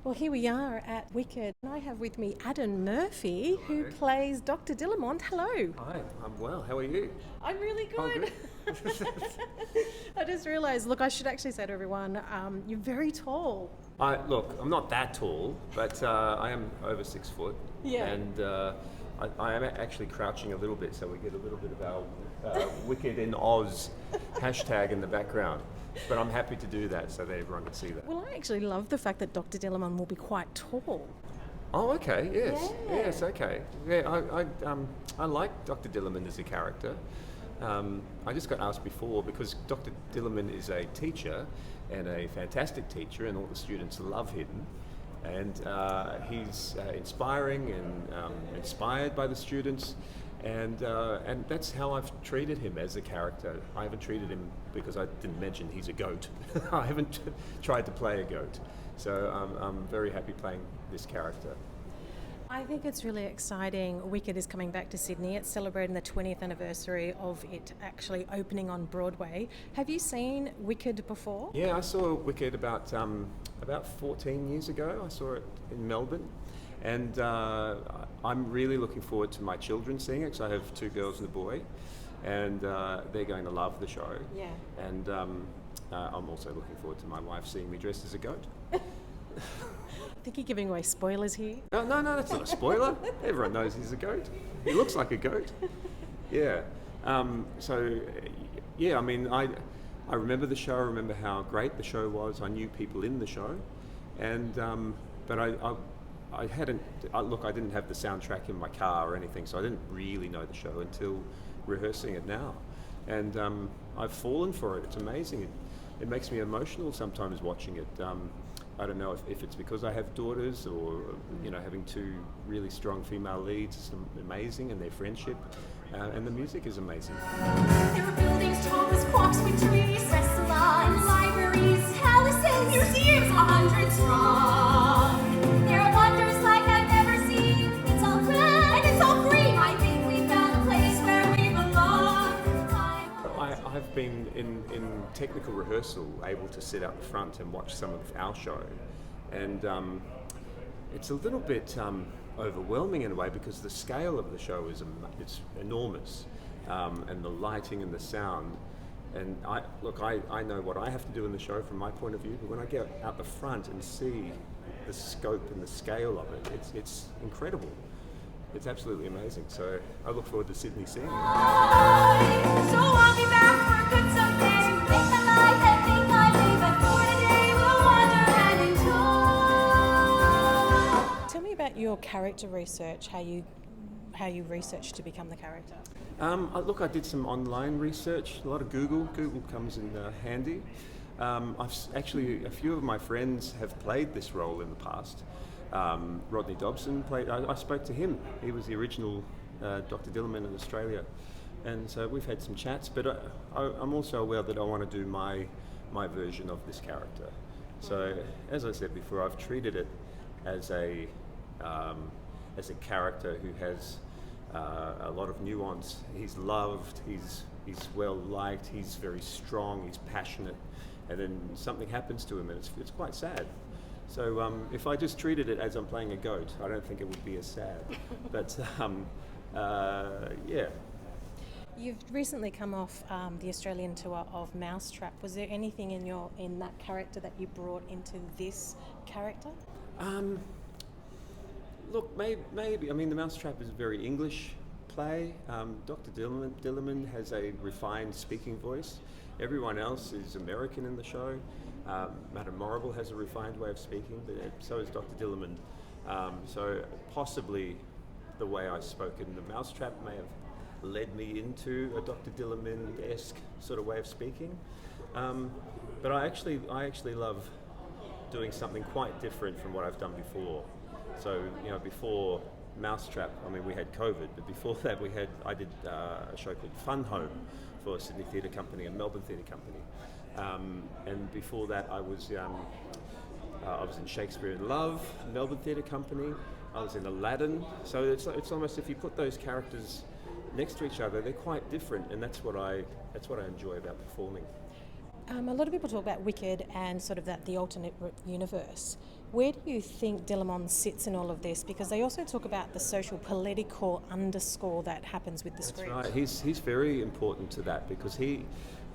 Well, here we are at Wicked, and I have with me Adam Murphy, who Hello. plays Dr. Dillamond. Hello. Hi, I'm well. How are you? I'm really Oh, good. I just realised, look, I should actually say to everyone, you're very tall. Look, I'm not that tall, but I am over 6 foot. Yeah. And I am actually crouching a little bit, so we get a little bit of our Wicked in Oz hashtag in the background. But I'm happy to do that so that everyone can see that. Well, I actually love the fact that Dr. Dillamond will be quite tall. Oh, okay. Yes. Yeah. Yes. Okay. Yeah. I like Doctor Dillamond as a character. I just got asked before because Doctor Dillamond is a teacher and a fantastic teacher, and all the students love him. And he's inspiring and inspired by the students, and that's how I've treated him as a character. I haven't treated him because I didn't mention he's a goat. I haven't tried to play a goat, so I'm very happy playing this character. I think it's really exciting. Wicked is coming back to Sydney. It's celebrating the 20th anniversary of it actually opening on Broadway. Have you seen Wicked before? Yeah, I saw Wicked about 14 years ago. I saw it in Melbourne, and I'm really looking forward to my children seeing it because I have 2 girls and a boy, and they're going to love the show. Yeah. And I'm also looking forward to my wife seeing me dressed as a goat. I think you're giving away spoilers here. No, that's not a spoiler. Everyone knows he's a goat. He looks like a goat. Yeah. I mean, I remember the show. I remember how great the show was. I knew people in the show, and but I hadn't. I didn't have the soundtrack in my car or anything, so I didn't really know the show until rehearsing it now, and I've fallen for it. It's amazing. It makes me emotional sometimes watching it. I don't know if it's because I have daughters or, having 2 really strong female leads is amazing, and their friendship, and the music is amazing. There are buildings tall as clocks with trees, restaurants, libraries, palaces, museums, 100 strong. There are wonders like I've never seen. It's all red and it's all green. I think we found a place where we belong. I've been in technical rehearsal able to sit out the front and watch some of our show, and it's a little bit overwhelming in a way because the scale of the show is it's enormous, and the lighting and the sound. And I know what I have to do in the show from my point of view, but when I get out the front and see the scope and the scale of it, it's incredible. It's absolutely amazing. So I look forward to Sydney seeing it. So I'll be back for good someday. Make my life everything I live, but for today we'll wander and enjoy. Tell me about your character research, how you researched to become the character. I did some online research, a lot of Google. Google comes in handy. A few of my friends have played this role in the past. Rodney Dobson played. I spoke to him. He was the original Dr. Dillamond in Australia, and so we've had some chats. But I'm also aware that I want to do my version of this character. So, as I said before, I've treated it as a character who has a lot of nuance. He's loved. He's well liked. He's very strong. He's passionate, and then something happens to him, and it's quite sad. So if I just treated it as I'm playing a goat, I don't think it would be as sad. But yeah. You've recently come off the Australian tour of Mousetrap. Was there anything in that character that you brought into this character? Look, maybe. I mean, the Mousetrap is a very English play. Dr. Dillamond has a refined speaking voice. Everyone else is American in the show. Madame Morrible has a refined way of speaking, but so is Dr. Dillamond. So possibly the way I spoke in the Mousetrap may have led me into a Dr. Dillamond-esque sort of way of speaking. But I actually love doing something quite different from what I've done before. So, before Mousetrap, I mean, we had COVID, but before that I did a show called Fun Home for Sydney Theatre Company and Melbourne Theatre Company. And before that, I was in Shakespeare in Love, Melbourne Theatre Company. I was in Aladdin. So it's almost, if you put those characters next to each other, they're quite different, and that's what I enjoy about performing. A lot of people talk about Wicked and sort of the alternate universe. Where do you think Dillamond sits in all of this? Because they also talk about the social political underscore that happens with the script. Right, he's very important to that because he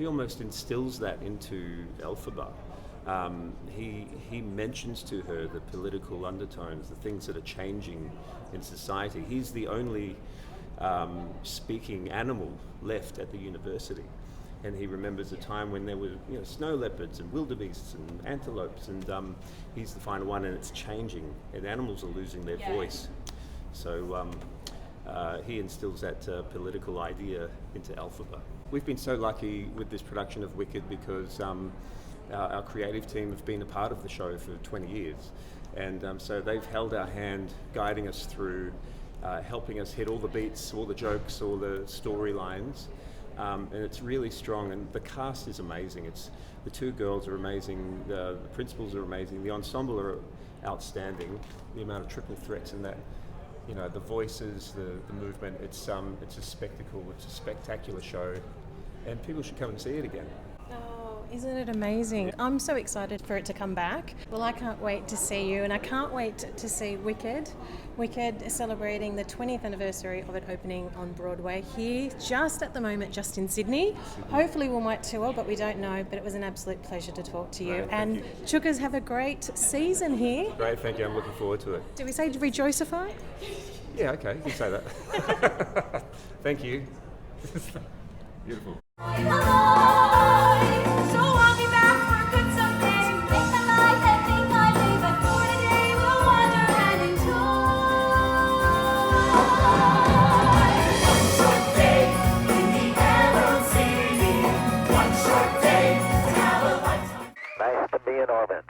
almost instills that into Elphaba. He mentions to her the political undertones, the things that are changing in society. He's the only speaking animal left at the university. And he remembers a time when there were snow leopards and wildebeests and antelopes, and he's the final one, and it's changing, and animals are losing their voice. So he instills that political idea into Elphaba. We've been so lucky with this production of Wicked because our creative team have been a part of the show for 20 years, and so they've held our hand, guiding us through, helping us hit all the beats, all the jokes, all the storylines. And it's really strong, and the cast is amazing. The two girls are amazing, the principals are amazing, the ensemble are outstanding. The amount of triple threats in that, the voices, the movement, it's a spectacle, it's a spectacular show, and people should come and see it again. Isn't it amazing? I'm so excited for it to come back. Well, I can't wait to see you, and I can't wait to see Wicked. Wicked is celebrating the 20th anniversary of it opening on Broadway here, just at the moment, just in Sydney. Hopefully we might tour, but we don't know. But it was an absolute pleasure to talk to you. Great, and you. Chukas, have a great season here. Great, thank you. I'm looking forward to it. Do we say rejoicify? Yeah, okay, you can say that. Thank you. Beautiful. So I'll be back for good someday. Make the life and think I live, but for today we'll wander and enjoy. One short day in the Emerald City. One short day to have a lifetime. Nice to be in orbit.